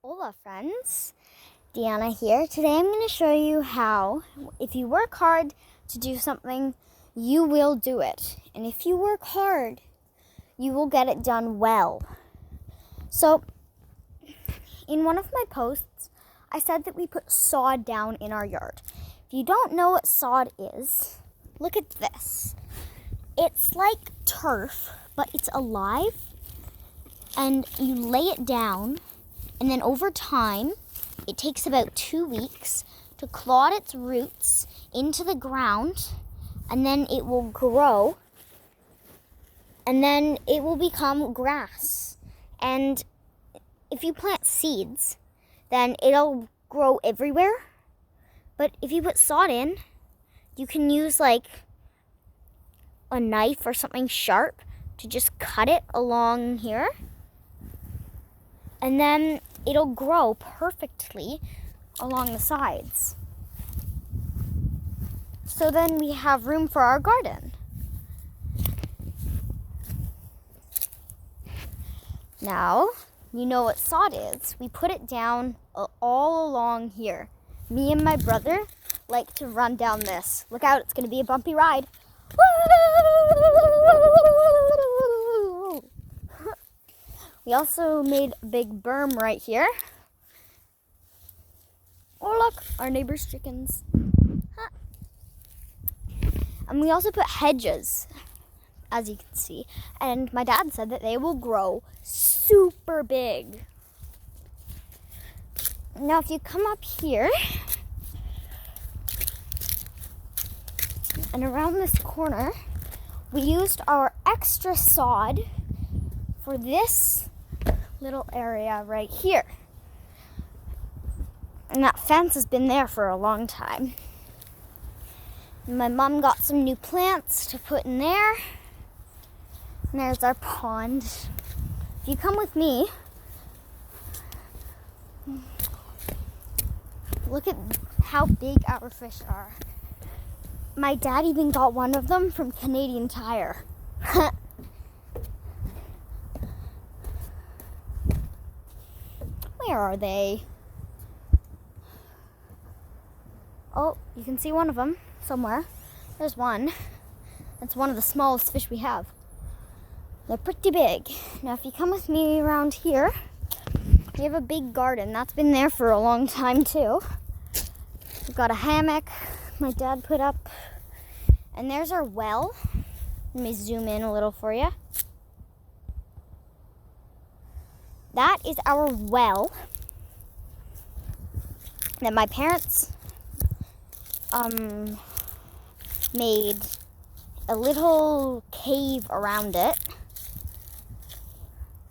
Hola friends, Deanna here. Today I'm going to show you how, if you work hard to do something, you will do it. And if you work hard, you will get it done well. So, in one of my posts, I said that we put sod down in our yard. If you don't know what sod is, look at this. It's like turf, but it's alive. And you lay it down. And then over time, it takes about 2 weeks to clod its roots into the ground, and then it will grow, and then it will become grass. And if you plant seeds, then it'll grow everywhere. But if you put sod in, you can use like a knife or something sharp to just cut it along here. And then it'll grow perfectly along the sides. So then we have room for our garden. Now, you know what sod is. We put it down all along here. Me and my brother like to run down this. Look out, it's going to be a bumpy ride. We also made a big berm right here. Oh look, our neighbor's chickens. And we also put hedges, as you can see. And my dad said that they will grow super big. Now if you come up here, and around this corner, we used our extra sod for this little area right here. And that fence has been there for a long time. And my mom got some new plants to put in there. And there's our pond. If you come with me, look at how big our fish are. My dad even got one of them from Canadian Tire. Where are they? Oh, you can see one of them somewhere. There's one. It's one of the smallest fish we have. They're pretty big. Now, if you come with me around here, we have a big garden. That's been there for a long time, too. We've got a hammock my dad put up. And there's our well. Let me zoom in a little for you. That is our well that my parents made a little cave around it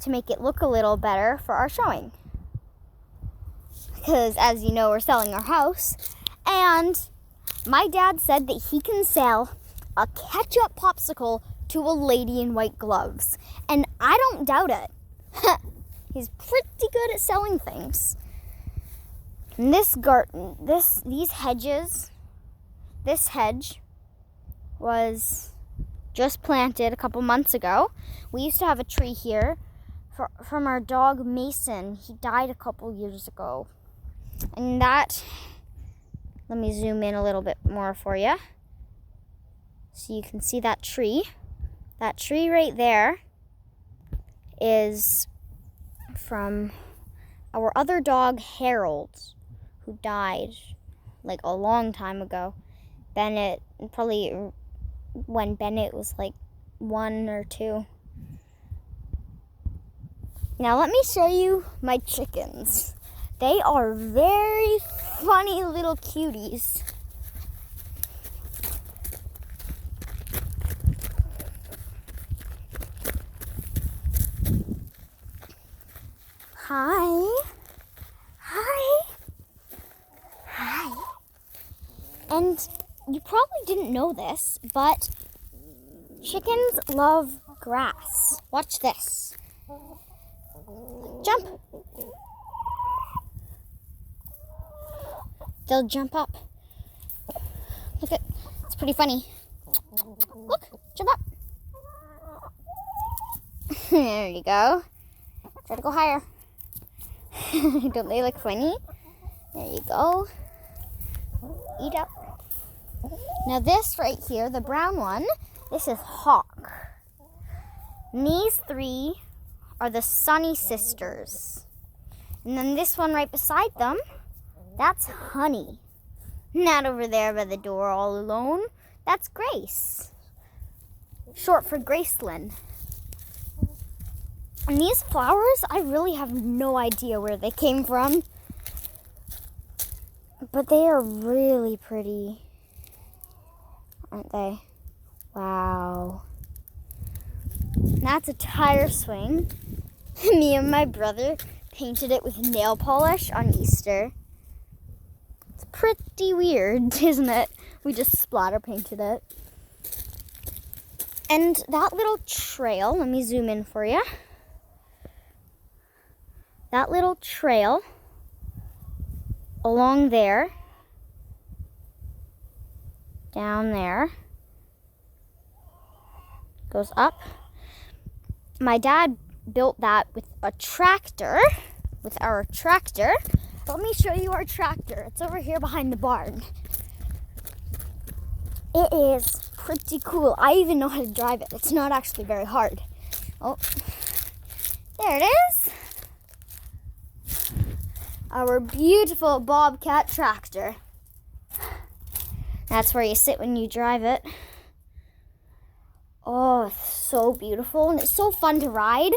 to make it look a little better for our showing. Because as you know, we're selling our house, and my dad said that he can sell a ketchup popsicle to a lady in white gloves. And I don't doubt it. He's pretty good at selling things. And this garden, these hedges, this hedge was just planted a couple months ago. We used to have a tree here from our dog Mason. He died a couple years ago. And that, let me zoom in a little bit more for you. So you can see that tree. That tree right there is from our other dog Harold, who died like a long time ago. Bennett, probably when Bennett was like 1 or 2. Now let me show you my chickens. They are very funny little cuties. Hi. Hi. Hi. And you probably didn't know this, but chickens love grass. Watch this. Jump. They'll jump up. Look at, it's pretty funny. Look, jump up. There you go. Try to go higher. Don't they look funny? There you go. Eat up. Now this right here, the brown one, this is Hawk. And these three are the Sunny sisters. And then this one right beside them, that's Honey. And that over there by the door all alone, that's Grace. Short for Gracelyn. And these flowers, I really have no idea where they came from. But they are really pretty. Aren't they? Wow. That's a tire swing. Me and my brother painted it with nail polish on Easter. It's pretty weird, isn't it? We just splatter painted it. And that little trail, let me zoom in for you. That little trail along there, down there, goes up. My dad built that with a tractor, with our tractor. Let me show you our tractor. It's over here behind the barn. It is pretty cool. I even know how to drive it. It's not actually very hard. Oh, there it is. Our beautiful Bobcat tractor. That's where you sit when you drive it. Oh, it's so beautiful and it's so fun to ride.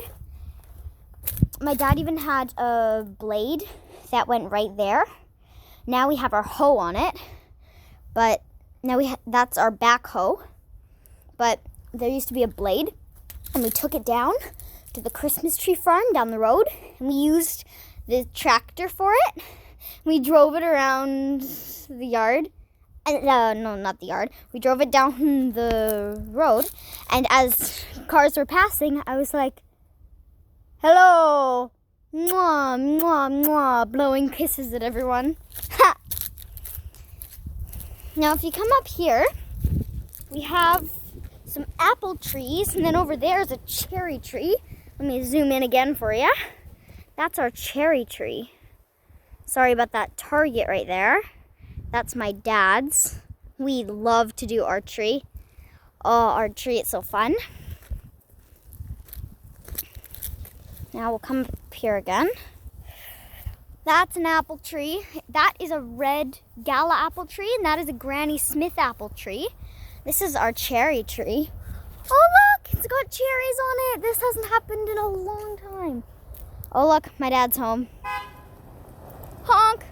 My dad even had a blade that went right there. Now we have our hoe on it, but now that's our backhoe. But there used to be a blade, and we took it down to the Christmas tree farm down the road, and we used the tractor for it. We drove it around the yard. No, not the yard. We drove it down the road, and as cars were passing, I was like, hello, mwah, mwah, mwah, blowing kisses at everyone. Ha! Now, if you come up here, we have some apple trees, and then over there is a cherry tree. Let me zoom in again for you. That's our cherry tree. Sorry about that target right there. That's my dad's. We love to do archery. Oh, archery, it's so fun. Now we'll come up here again. That's an apple tree. That is a red Gala apple tree, and that is a Granny Smith apple tree. This is our cherry tree. Oh, look, it's got cherries on it. This hasn't happened in a long time. Oh, look, my dad's home. Honk.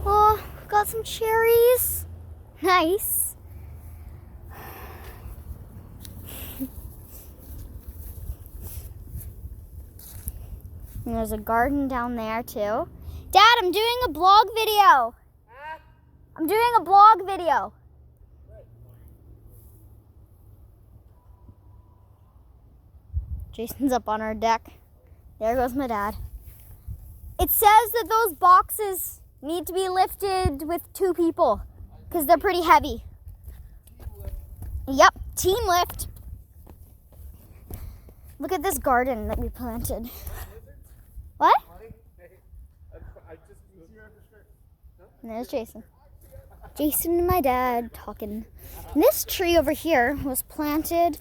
Oh, got some cherries. Nice. And there's a garden down there too. Dad, I'm doing a blog video. I'm doing a blog video. Jason's up on our deck. There goes my dad. It says that those boxes need to be lifted with 2 people because they're pretty heavy. Yep, team lift. Look at this garden that we planted. What? And there's Jason. Jason and my dad talking. And this tree over here was planted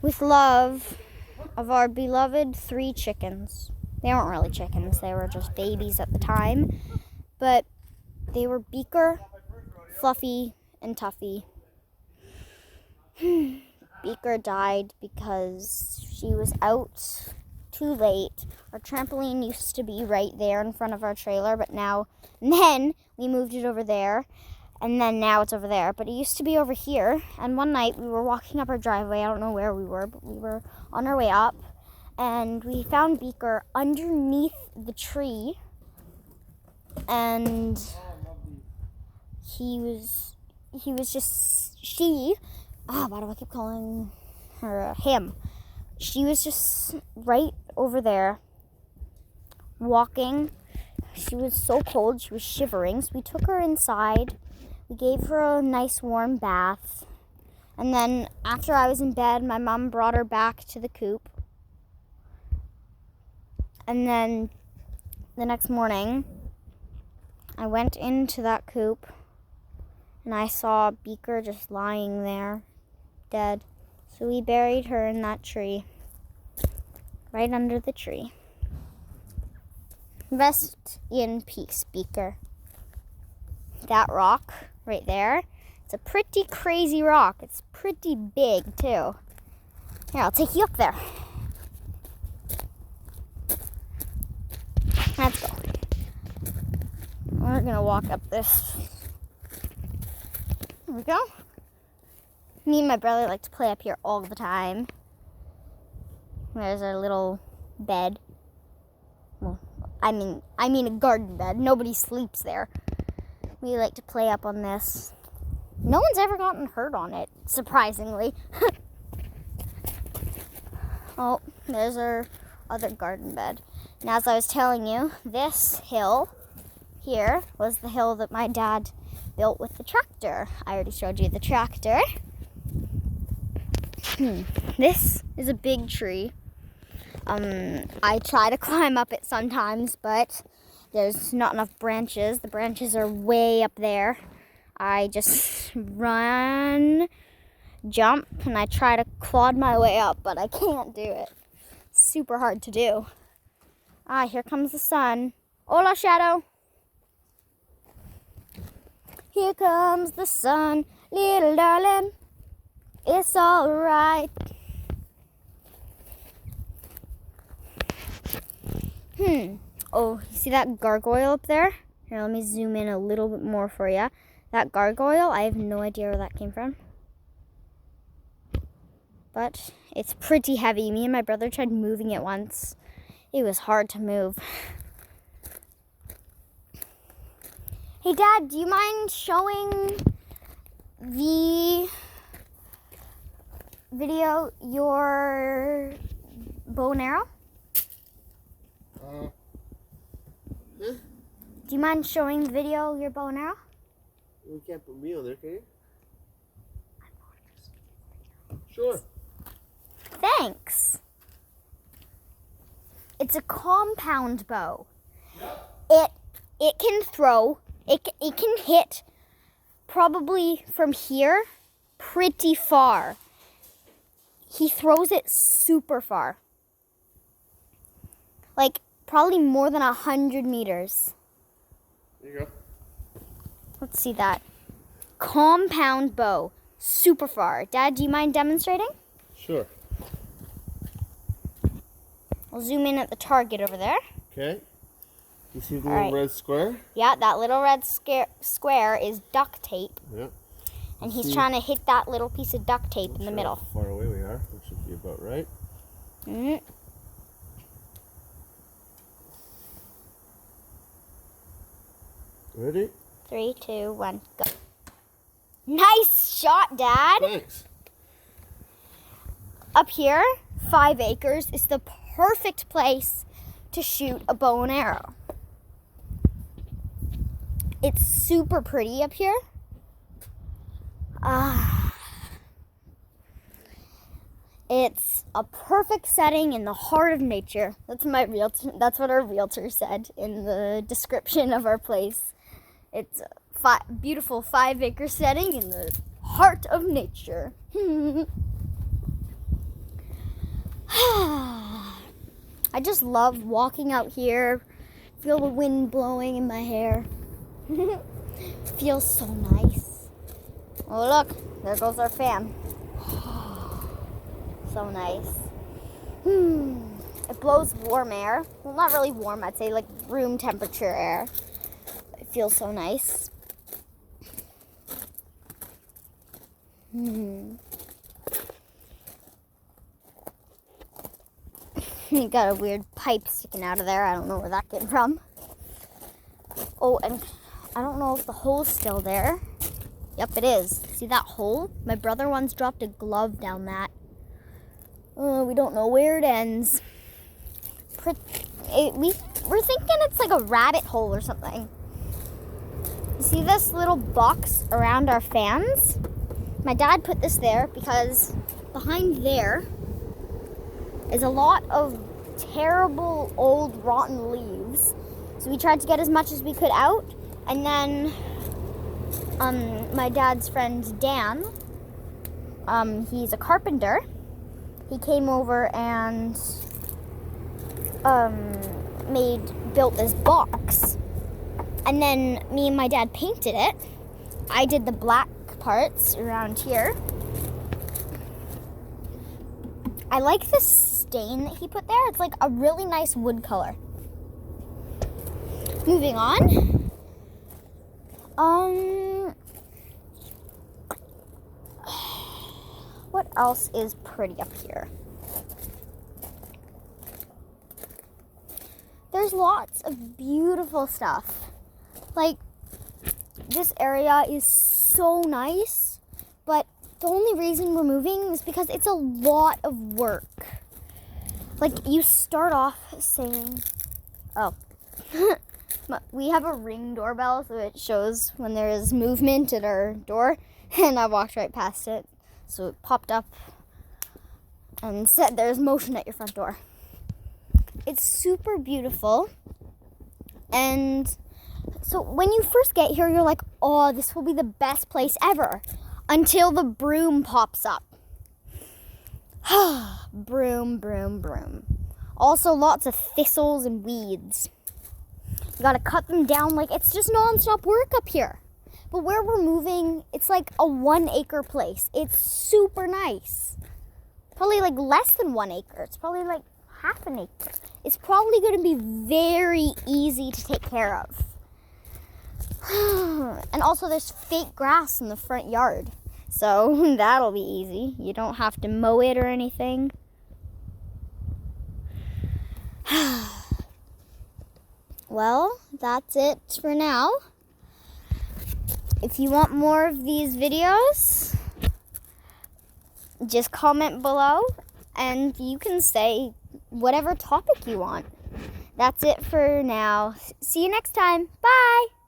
with love of our beloved 3 chickens. They weren't really chickens, they were just babies at the time. But they were Beaker, Fluffy, and Tuffy. Beaker died because she was out too late. Our trampoline used to be right there in front of our trailer, but now, and then we moved it over there, and then now it's over there. But it used to be over here, and one night we were walking up our driveway. I don't know where we were, but we were on our way up, and we found Beaker underneath the tree, and he was just, why do I keep calling her him? She was just right over there, walking. She was so cold, she was shivering, so we took her inside. We gave her a nice warm bath, And then after I was in bed, my mom brought her back to the coop. And then the next morning, I went into that coop and I saw Beaker just lying there, dead. So we buried her in that tree, right under the tree. Rest in peace, Beaker. That rock right there, it's a pretty crazy rock. It's pretty big too. Here, I'll take you up there. Let's go. We're gonna walk up this. There we go. Me and my brother like to play up here all the time. There's our little bed. Well, I mean a garden bed. Nobody sleeps there. We like to play up on this. No one's ever gotten hurt on it, surprisingly. Oh, there's our other garden bed. And as I was telling you, this hill here was the hill that my dad built with the tractor. I already showed you the tractor. This is a big tree. I try to climb up it sometimes, but there's not enough branches. The branches are way up there. I just run, jump, and I try to claw my way up, but I can't do it. It's super hard to do. Ah, here comes the sun. Hola, Shadow. Here comes the sun, little darling. It's all right. Oh, you see that gargoyle up there? Here, let me zoom in a little bit more for you. That gargoyle, I have no idea where that came from. But it's pretty heavy. Me and my brother tried moving it once. It was hard to move. Hey, Dad, do you mind showing the video your bow and arrow? Do you mind showing the video your bow and arrow? We can't put me on there, can you? Sure. Thanks. It's a compound bow. It can throw. It can hit probably from here pretty far. He throws it super far. Like probably more than 100 meters. There you go. Let's see that. Compound bow. Super far. Dad, do you mind demonstrating? Sure. I'll zoom in at the target over there. Okay. You see the little red square? Yeah, that little red square is duct tape. Yeah. And he's trying to hit that little piece of duct tape in the middle. How far away we are, which should be about right. Mm-hmm. Ready? 3, 2, 1, go. Nice shot, Dad. Thanks. Up here, 5 acres is the perfect place to shoot a bow and arrow. It's super pretty up here. It's a perfect setting in the heart of nature. That's what our realtor said in the description of our place. It's a beautiful 5-acre setting in the heart of nature. I just love walking out here, feel the wind blowing in my hair. It feels so nice. Oh look, there goes our fan. So nice. It blows warm air. Well, not really warm, I'd say like room temperature air. It feels so nice. You got a weird pipe sticking out of there. I don't know where that came from. Oh, and I don't know if the hole's still there. Yep, it is. See that hole? My brother once dropped a glove down that. We don't know where it ends. We're thinking it's like a rabbit hole or something. You see this little box around our fans? my dad put this there because behind there is a lot of terrible old rotten leaves. So we tried to get as much as we could out, and then my dad's friend Dan, he's a carpenter. He came over and built this box, and then me and my dad painted it. I did the black parts around here. I like the stain that he put there. It's like a really nice wood color. Moving on. What else is pretty up here? There's lots of beautiful stuff. Like, this area is so nice, but the only reason we're moving is because it's a lot of work. Like, you start off saying, oh, we have a Ring doorbell, so it shows when there is movement at our door, and I walked right past it. So it popped up and said there's motion at your front door. It's super beautiful. And so when you first get here, you're like, oh, this will be the best place ever. Until the broom pops up. Broom, broom, broom. Also lots of thistles and weeds. You gotta cut them down. Like, it's just non-stop work up here. But where we're moving, it's like a 1 acre place. It's super nice. Probably like less than 1 acre. It's probably like half an acre. It's probably going to be very easy to take care of. And also there's fake grass in the front yard. So that'll be easy. You don't have to mow it or anything. Well, that's it for now. If you want more of these videos, just comment below and you can say whatever topic you want. That's it for now. See you next time. Bye!